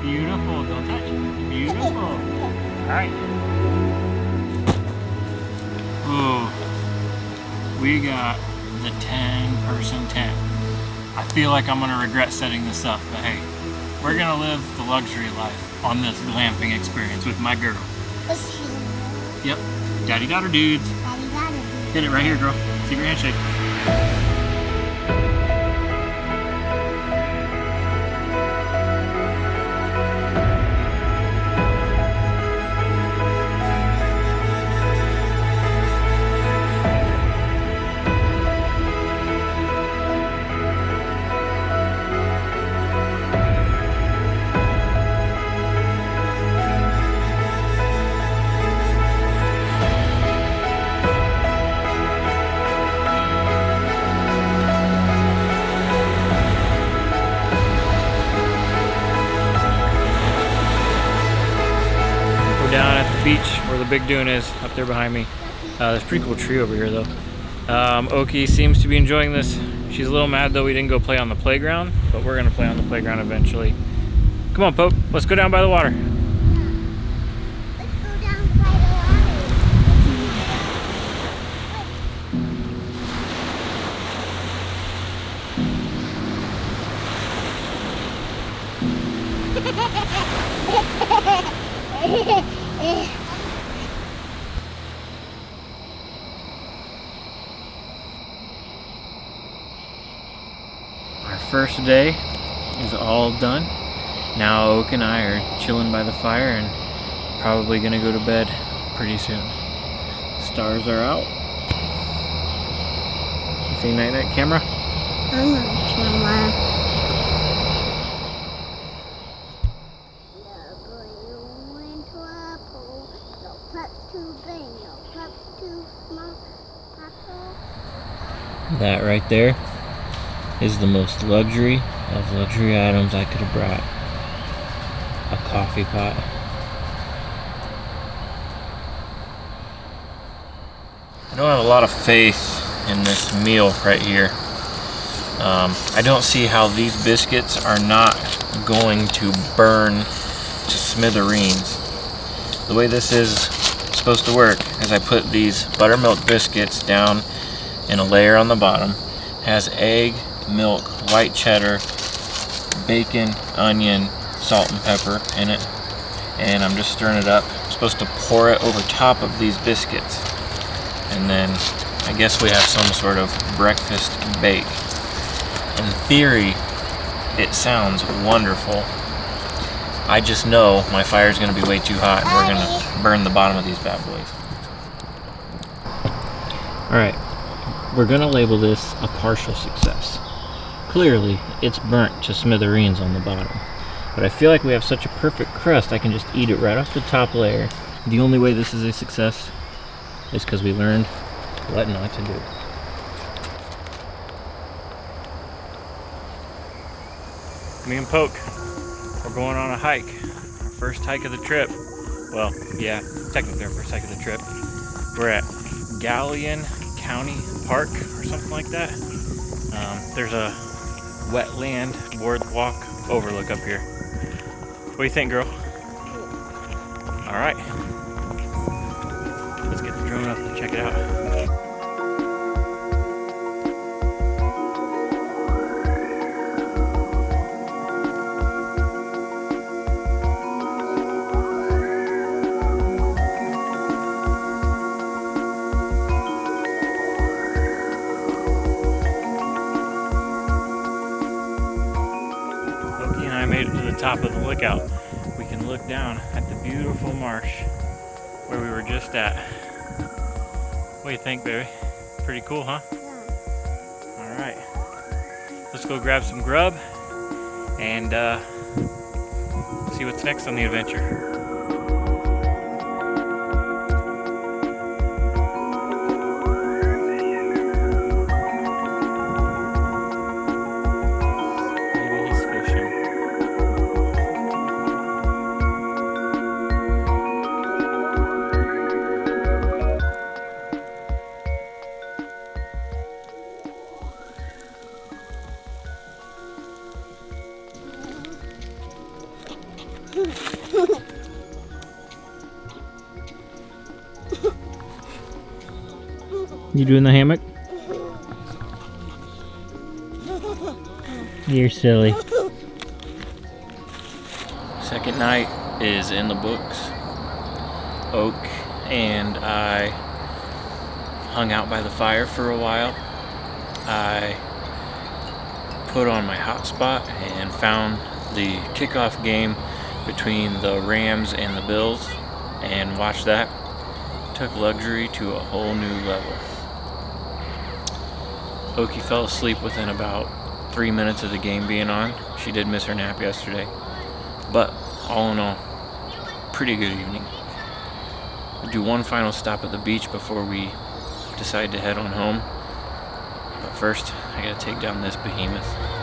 Beautiful. Don't touch it. Beautiful. All right. Ooh. We got the 10-person tent. I feel like I'm gonna regret setting this up, but hey, we're gonna live the luxury life on this glamping experience with my girl. Yep. Daddy-daughter dudes. Daddy-daughter dudes. Hit it right here, girl. Secret handshake. Down at the beach where the big dune is, up there behind me. There's a pretty cool tree over here though. Oki seems to be enjoying this. She's a little mad though we didn't go play on the playground, but we're gonna play on the playground eventually. Come on, Pope, let's go down by the water. Let's go down by the water. Our first day is all done. Now Oak and I are chilling by the fire and probably gonna go to bed pretty soon. Stars are out. You see night night camera? I'm on camera. That right there is the most luxury of luxury items I could have brought. A coffee pot. I don't have a lot of faith in this meal right here. I don't see how these biscuits are not going to burn to smithereens. The way this is supposed to work is I put these buttermilk biscuits down in a layer on the bottom. Has egg, milk, white cheddar, bacon, onion, salt and pepper in it. And I'm just stirring it up. I'm supposed to pour it over top of these biscuits. And then I guess we have some sort of breakfast bake. In theory, it sounds wonderful. I just know my fire's gonna be way too hot and we're gonna burn the bottom of these bad boys. Alright, we're gonna label this a partial success. Clearly, it's burnt to smithereens on the bottom. But I feel like we have such a perfect crust, I can just eat it right off the top layer. The only way this is a success is because we learned what not to do. Me and Poke, we're going on a hike. Our first hike of the trip. Well, yeah, technically our first hike of the trip. We're at Galleon County Park or something like that. There's a wetland boardwalk overlook up here. What do you think, girl? All right. Let's get the drone up and check it out. Oki and I made it to the top of the lookout. We can look down at the beautiful marsh where we were just at. What do you think, baby? Pretty cool, huh? Yeah. All right. Let's go grab some grub and see what's next on the adventure. You doing the hammock? You're silly. Second night is in the books. Oak and I hung out by the fire for a while. I put on my hotspot and found the kickoff game between the Rams and the Bills and watched that. Took luxury to a whole new level. Okie fell asleep within about 3 minutes of the game being on. She did miss her nap yesterday, but all in all, pretty good evening. We'll do one final stop at the beach before we decide to head on home. But first, I gotta take down this behemoth.